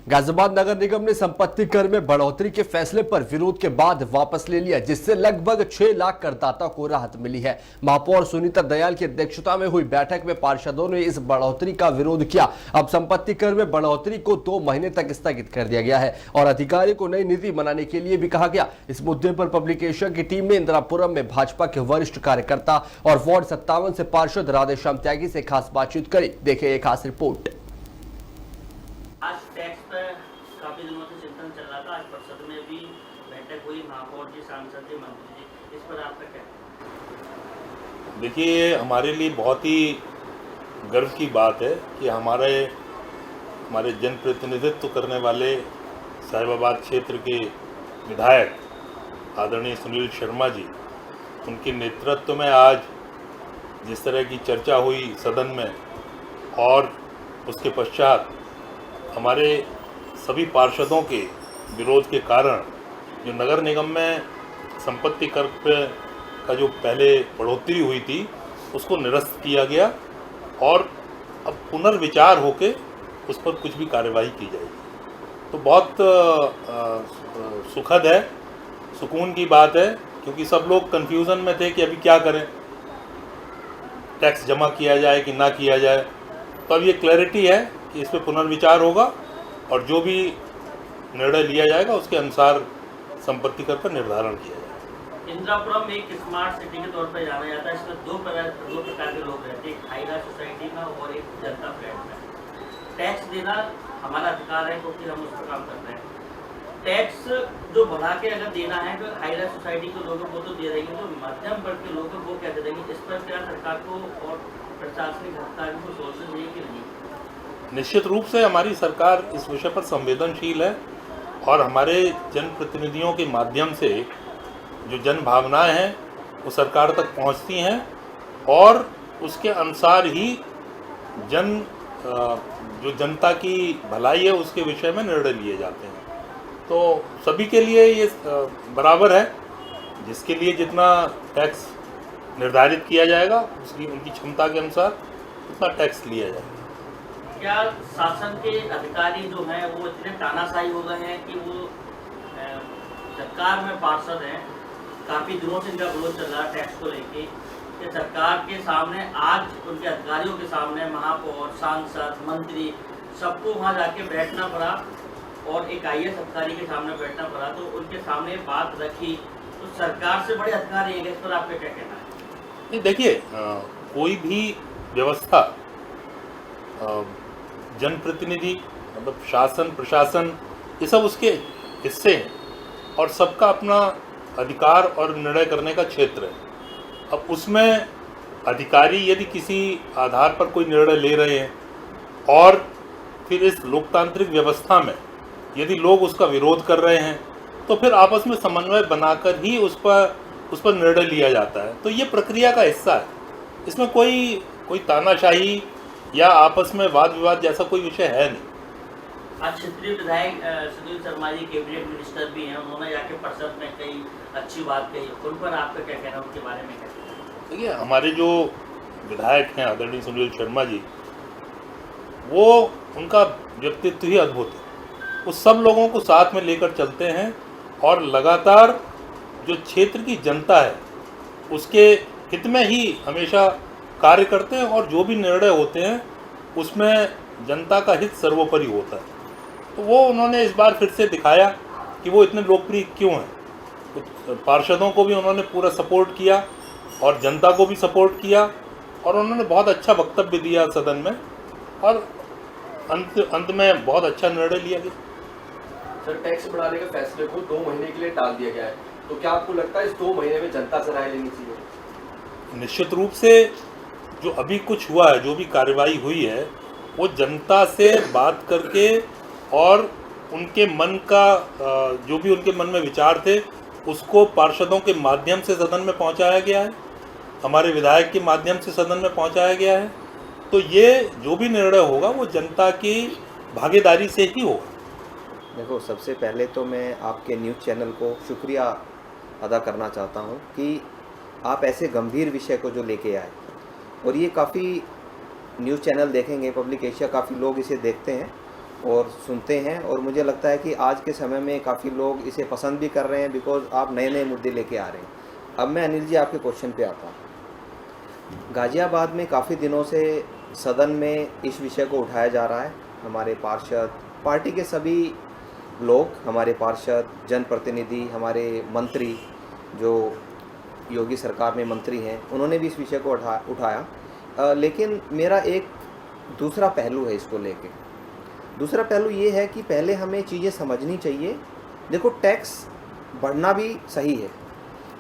गाजियाबाद नगर निगम ने संपत्ति कर में बढ़ोतरी के फैसले पर विरोध के बाद वापस ले लिया, जिससे लगभग 6 लाख करदाताओं को राहत मिली है। महापौर सुनीता दयाल की अध्यक्षता में हुई बैठक में पार्षदों ने इस बढ़ोतरी का विरोध किया। अब संपत्ति कर में बढ़ोतरी को 2 महीने तक स्थगित कर दिया गया है और अधिकारियों को नई नीति बनाने के लिए भी कहा गया। इस मुद्दे पर पब्लिक एशिया की टीम ने इंदिरापुरम में भाजपा के वरिष्ठ कार्यकर्ता और वार्ड 57 से पार्षद राधेश्याम त्यागी से खास बातचीत करी। देखे एक खास रिपोर्ट। आज टैक्स पर काफी दिनों से चिंतन चल रहा था। आज परिषद में भी बैठक हुई, महापौर जी, सांसद जी, मंत्री जी, इस पर आपका क्या? देखिए, हमारे लिए बहुत ही गर्व की बात है कि हमारे जनप्रतिनिधित्व करने वाले साहिबाबाद क्षेत्र के विधायक आदरणीय सुनील शर्मा जी, उनके नेतृत्व में आज जिस तरह की चर्चा हुई सदन में और उसके पश्चात हमारे सभी पार्षदों के विरोध के कारण जो नगर निगम में संपत्ति कर का जो पहले बढ़ोतरी हुई थी उसको निरस्त किया गया और अब पुनर्विचार होके उस पर कुछ भी कार्यवाही की जाएगी। तो बहुत सुखद है, सुकून की बात है, क्योंकि सब लोग कन्फ्यूज़न में थे कि अभी क्या करें, टैक्स जमा किया जाए कि ना किया जाए। तो अब ये क्लैरिटी है कि इस पर पुनर्विचार होगा और जो भी निर्णय लिया जाएगा उसके अनुसार संपत्ति कर पर निर्धारण किया जाएगा। इंदिरापुरम एक स्मार्ट सिटी के तौर पर जाना जाता है। इसमें दो प्रकार के लोग रहते हैं, एक हाई राइज सोसाइटी में और एक जनता फ्लैट में। टैक्स देना हमारा अधिकार है क्योंकि हम उस पर काम करते हैं। टैक्स जो बढ़ा के अगर देना है तो हाई राइज सोसाइटी के लोगों को तो दे देंगे, जो मध्यम वर्ग के लोग हैं वो क्या दे देंगे? इस पर क्या सरकार को और प्रशासनिक अधिकारियों को सोचना चाहिए कि नहीं? निश्चित रूप से हमारी सरकार इस विषय पर संवेदनशील है और हमारे जनप्रतिनिधियों के माध्यम से जो जन भावनाएं हैं वो सरकार तक पहुंचती हैं और उसके अनुसार ही जो जनता की भलाई है उसके विषय में निर्णय लिए जाते हैं। तो सभी के लिए ये बराबर है, जिसके लिए जितना टैक्स निर्धारित किया जाएगा उसकी उनकी क्षमता के अनुसार उतना टैक्स लिया जाएगा। क्या शासन के अधिकारी जो हैं वो इतने तानाशाही हो गए हैं कि वो सरकार में पार्षद हैं, काफ़ी दिनों से इनका विरोध चल रहा है टैक्स को लेके, कि सरकार के सामने आज उनके अधिकारियों के सामने महापौर, सांसद, मंत्री सबको वहाँ जाके बैठना पड़ा और एक IAS अधिकारी के सामने बैठना पड़ा, तो उनके सामने बात रखी तो सरकार से बड़े अधिकारी है। इस पर आपका क्या कहना है? नहीं, देखिए, कोई भी व्यवस्था जनप्रतिनिधि मतलब शासन प्रशासन ये सब उसके हिस्से हैं और सबका अपना अधिकार और निर्णय करने का क्षेत्र है। अब उसमें अधिकारी यदि किसी आधार पर कोई निर्णय ले रहे हैं और फिर इस लोकतांत्रिक व्यवस्था में यदि लोग उसका विरोध कर रहे हैं तो फिर आपस में समन्वय बनाकर ही उस पर निर्णय लिया जाता है। तो ये प्रक्रिया का हिस्सा है, इसमें कोई तानाशाही या आपस में वाद विवाद जैसा कोई विषय है नहीं। आज क्षेत्रीय विधायक सुनील शर्मा जी कैबिनेट मिनिस्टर भी हैं, उन्होंने जाके परिषद में कई अच्छी बात कही, उन पर आपका क्या कहना है, उनके बारे में क्या कहना है? देखिए, हमारे जो विधायक हैं आदरणीय सुनील शर्मा जी, वो उनका व्यक्तित्व ही अद्भुत है। वो सब लोगों को साथ में लेकर चलते हैं और लगातार जो क्षेत्र की जनता है उसके हित में ही हमेशा कार्य करते हैं और जो भी निर्णय होते हैं उसमें जनता का हित सर्वोपरि होता है। तो वो उन्होंने इस बार फिर से दिखाया कि वो इतने लोकप्रिय क्यों हैं। पार्षदों को भी उन्होंने पूरा सपोर्ट किया और जनता को भी सपोर्ट किया और उन्होंने बहुत अच्छा वक्तव्य दिया सदन में और अंत में बहुत अच्छा निर्णय लिया गया। सर, टैक्स बढ़ाने के फैसले को 2 महीने के लिए टाल दिया गया है, तो क्या आपको लगता है इस 2 महीने में जनता से राय लेनी चाहिए? निश्चित रूप से जो अभी कुछ हुआ है, जो भी कार्रवाई हुई है, वो जनता से बात करके और उनके मन का जो भी उनके मन में विचार थे उसको पार्षदों के माध्यम से सदन में पहुंचाया गया है, हमारे विधायक के माध्यम से सदन में पहुंचाया गया है। तो ये जो भी निर्णय होगा वो जनता की भागीदारी से ही होगा। देखो, सबसे पहले तो मैं आपके न्यूज़ चैनल को शुक्रिया अदा करना चाहता हूँ कि आप ऐसे गंभीर विषय को जो लेके आए, और ये काफ़ी न्यूज़ चैनल देखेंगे, पब्लिक एशिया, काफ़ी लोग इसे देखते हैं और सुनते हैं, और मुझे लगता है कि आज के समय में काफ़ी लोग इसे पसंद भी कर रहे हैं, बिकॉज आप नए नए मुद्दे लेके आ रहे हैं। अब मैं अनिल जी आपके क्वेश्चन पे आता हूँ। गाज़ियाबाद में काफ़ी दिनों से सदन में इस विषय को उठाया जा रहा है। हमारे पार्षद, पार्टी के सभी लोग, हमारे पार्षद, जनप्रतिनिधि, हमारे मंत्री जो योगी सरकार में मंत्री हैं, उन्होंने भी इस विषय को उठाया। लेकिन मेरा एक दूसरा पहलू है इसको लेके। दूसरा पहलू ये है कि पहले हमें चीज़ें समझनी चाहिए। देखो, टैक्स बढ़ना भी सही है,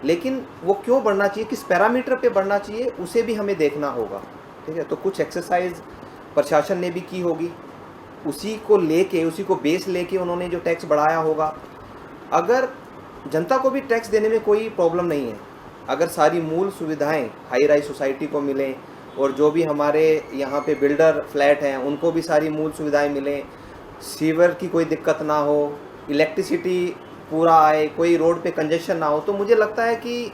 लेकिन वो क्यों बढ़ना चाहिए, किस पैरामीटर पे बढ़ना चाहिए, उसे भी हमें देखना होगा। ठीक है, तो कुछ एक्सरसाइज प्रशासन ने भी की होगी, उसी को लेके, उसी को बेस लेके उन्होंने जो टैक्स बढ़ाया होगा। अगर जनता को भी टैक्स देने में कोई प्रॉब्लम नहीं है, अगर सारी मूल सुविधाएं हाई राइज सोसाइटी को मिलें, और जो भी हमारे यहाँ पे बिल्डर फ्लैट हैं उनको भी सारी मूल सुविधाएं मिलें, सीवर की कोई दिक्कत ना हो, इलेक्ट्रिसिटी पूरा आए, कोई रोड पे कंजेशन ना हो, तो मुझे लगता है कि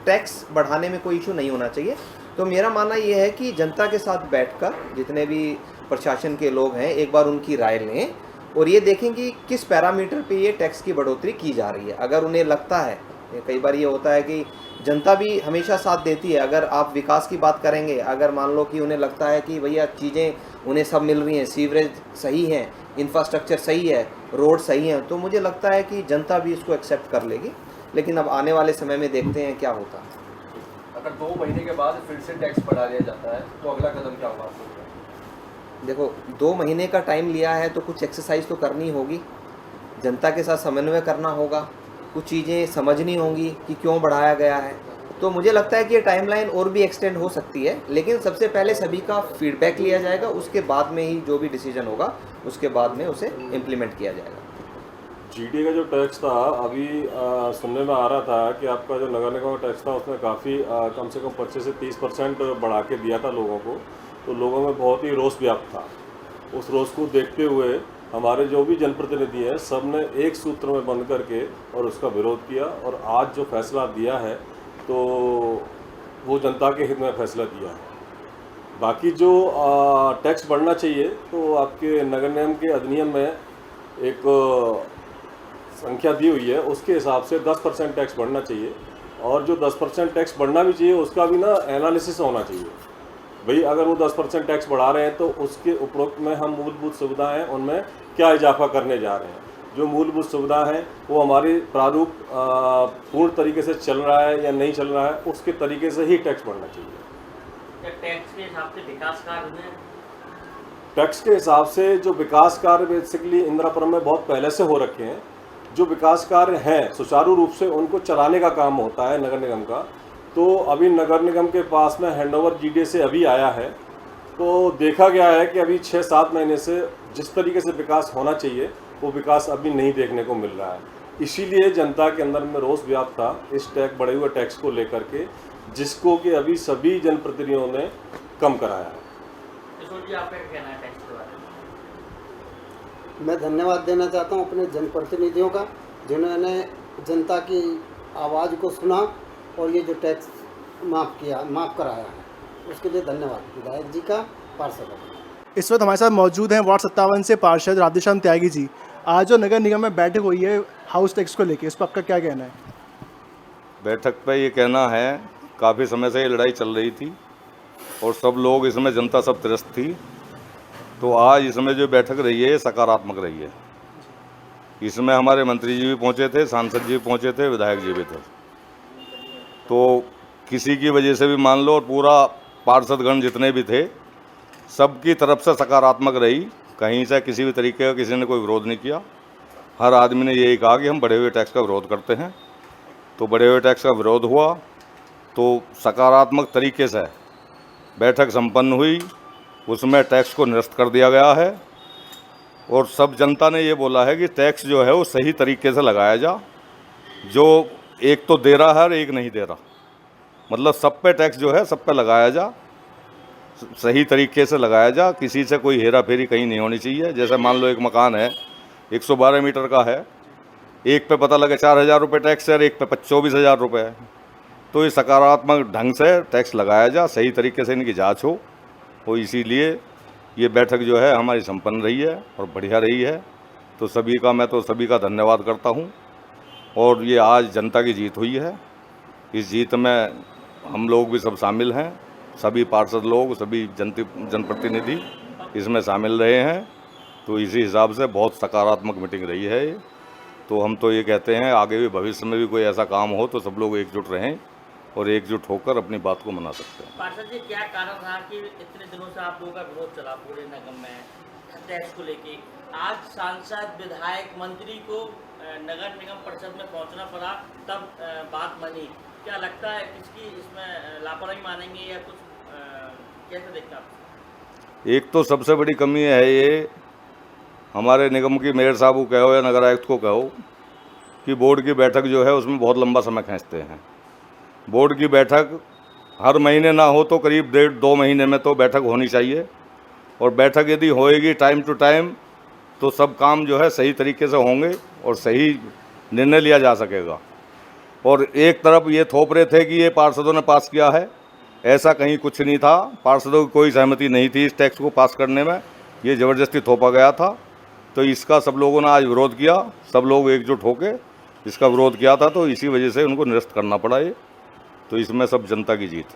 टैक्स बढ़ाने में कोई इशू नहीं होना चाहिए। तो मेरा मानना ये है कि जनता के साथ बैठकर जितने भी प्रशासन के लोग हैं, एक बार उनकी राय लें और ये देखें कि किस पैरामीटर पे ये टैक्स की बढ़ोतरी की जा रही है। अगर उन्हें लगता है, कई बार ये होता है कि जनता भी हमेशा साथ देती है, अगर आप विकास की बात करेंगे, अगर मान लो कि उन्हें लगता है कि भैया चीज़ें उन्हें सब मिल रही हैं, सीवरेज सही हैं, इंफ्रास्ट्रक्चर सही है, रोड सही हैं, तो मुझे लगता है कि जनता भी इसको एक्सेप्ट कर लेगी। लेकिन अब आने वाले समय में देखते हैं क्या होता है। अगर 2 महीने के बाद फिर से टैक्स बढ़ा दिया जाता है तो अगला कदम क्या होगा आपको? देखो, 2 महीने का टाइम लिया है तो कुछ एक्सरसाइज तो करनी होगी, जनता के साथ समन्वय करना होगा, कुछ चीज़ें समझनी होंगी कि क्यों बढ़ाया गया है। तो मुझे लगता है कि ये टाइमलाइन और भी एक्सटेंड हो सकती है, लेकिन सबसे पहले सभी का फीडबैक लिया जाएगा, उसके बाद में ही जो भी डिसीजन होगा उसके बाद में उसे इम्प्लीमेंट किया जाएगा। जीडी का जो टैक्स था, अभी सुनने में आ रहा था कि आपका जो नगर निगम का टैक्स था उसमें काफ़ी कम से कम 25 से 30% बढ़ा के दिया था लोगों को, तो लोगों में बहुत ही रोष व्याप्त था। उस रोष को देखते हुए हमारे जो भी जनप्रतिनिधि हैं सब ने एक सूत्र में बंध करके और उसका विरोध किया, और आज जो फैसला दिया है तो वो जनता के हित में फैसला दिया है। बाकी जो टैक्स बढ़ना चाहिए तो आपके नगर निगम के अधिनियम में एक संख्या दी हुई है, उसके हिसाब से 10% टैक्स बढ़ना चाहिए, और जो 10% टैक्स बढ़ना भी चाहिए उसका भी ना एनालिसिस होना चाहिए। भाई अगर वो 10% टैक्स बढ़ा रहे हैं तो उसके उपरोक्त में हम मूलभूत सुविधाएं उनमें क्या इजाफा करने जा रहे हैं। जो मूलभूत सुविधा हैं वो हमारी प्रारूप पूर्ण तरीके से चल रहा है या नहीं चल रहा है, उसके तरीके से ही टैक्स बढ़ना चाहिए। टैक्स के हिसाब से विकास कार्य में, टैक्स के हिसाब से जो विकास कार्य बेसिकली इंदिरापुरम में बहुत पहले से हो रखे हैं। जो विकास कार्य हैं सुचारू रूप से उनको चलाने का काम होता है नगर निगम का। तो अभी नगर निगम के पास में हैंडओवर जीडीए से अभी आया है, तो देखा गया है कि अभी 6-7 महीने से जिस तरीके से विकास होना चाहिए वो विकास अभी नहीं देखने को मिल रहा है। इसीलिए जनता के अंदर में रोष व्याप्त था इस बढ़े हुए टैक्स को लेकर के, जिसको कि अभी सभी जनप्रतिनिधियों ने कम कराया है। किशोर जी, आपका क्या कहना है टैक्स के बारे में? मैं धन्यवाद देना चाहता हूं अपने जनप्रतिनिधियों का, जिन्होंने जनता की आवाज़ को सुना और ये जो टैक्स माफ़ कराया है, उसके लिए धन्यवाद विधायक जी का, पार्षद। इस वक्त हमारे साथ मौजूद हैं वार्ड 57 से पार्षद राधेश्याम त्यागी जी। आज जो नगर निगम में बैठक हुई है हाउस टैक्स को लेकर, इस पर आपका क्या कहना है? बैठक पे ये कहना है, काफ़ी समय से ये लड़ाई चल रही थी और सब लोग इसमें, जनता सब त्रस्त थी, तो आज इसमें जो बैठक रही है सकारात्मक रही है। इसमें हमारे मंत्री जी भी पहुंचे थे, सांसद जी भी पहुंचे थे, विधायक जी भी थे, तो किसी की वजह से भी मान लो, और पूरा पार्षदगण जितने भी थे सबकी तरफ से सकारात्मक रही। कहीं से किसी भी तरीके का किसी ने कोई विरोध नहीं किया। हर आदमी ने यही कहा कि हम बढ़े हुए टैक्स का विरोध करते हैं। तो बढ़े हुए टैक्स का विरोध हुआ तो सकारात्मक तरीके से बैठक संपन्न हुई, उसमें टैक्स को निरस्त कर दिया गया है, और सब जनता ने ये बोला है कि टैक्स जो है वो सही तरीके से लगाया जा। जो एक तो दे रहा है और एक नहीं दे रहा, मतलब सब पे टैक्स जो है सब पे लगाया जा, सही तरीके से लगाया जा, किसी से कोई हेरा फेरी कहीं नहीं होनी चाहिए। जैसे मान लो एक मकान है 112 मीटर का है, एक पे पता लगे 4,000 रुपये टैक्स है और एक पे 24,000 रुपये है, तो ये सकारात्मक ढंग से टैक्स लगाया जा, सही तरीके से इनकी जांच हो। तो इसीलिए ये बैठक जो है हमारी संपन्न रही है और बढ़िया रही है। तो सभी का धन्यवाद करता हूँ। और ये आज जनता की जीत हुई है। इस जीत में हम लोग भी सब शामिल हैं, सभी पार्षद लोग, सभी जनप्रतिनिधि इसमें शामिल रहे हैं। तो इसी हिसाब से बहुत सकारात्मक मीटिंग रही है ये। तो हम तो ये कहते हैं आगे भी भविष्य में भी कोई ऐसा काम हो तो सब लोग एकजुट रहें और एकजुट होकर अपनी बात को मना सकते हैं। पार्षद जी, क्या कारण रहा कि इतने दिनों से आप लोगों का विरोध चला पूरे निगम में टैक्स को लेके? आज सांसद, विधायक, मंत्री को नगर निगम परिषद में पहुंचना पड़ा, तब बात बनी। क्या लगता है किसकी इसमें लापरवाही मानेंगे या कुछ कैसे देखते हैं आप? एक तो सबसे बड़ी कमी है ये हमारे निगम की मेयर साहब को कहो या नगर आयुक्त को कहो कि बोर्ड की बैठक जो है उसमें बहुत लंबा समय खींचते हैं। बोर्ड की बैठक हर महीने ना हो तो करीब 1.5-2 महीने में तो बैठक होनी चाहिए। और बैठक यदि होएगी टाइम टू टाइम तो सब काम जो है सही तरीके से होंगे और सही निर्णय लिया जा सकेगा। और एक तरफ ये थोप रहे थे कि ये पार्षदों ने पास किया है, ऐसा कहीं कुछ नहीं था। पार्षदों की कोई सहमति नहीं थी इस टैक्स को पास करने में, ये ज़बरदस्ती थोपा गया था। तो इसका सब लोगों ने आज विरोध किया, सब लोग एकजुट होकर इसका विरोध किया था, तो इसी वजह से उनको निरस्त करना पड़ा ये। तो इसमें सब जनता की जीत है।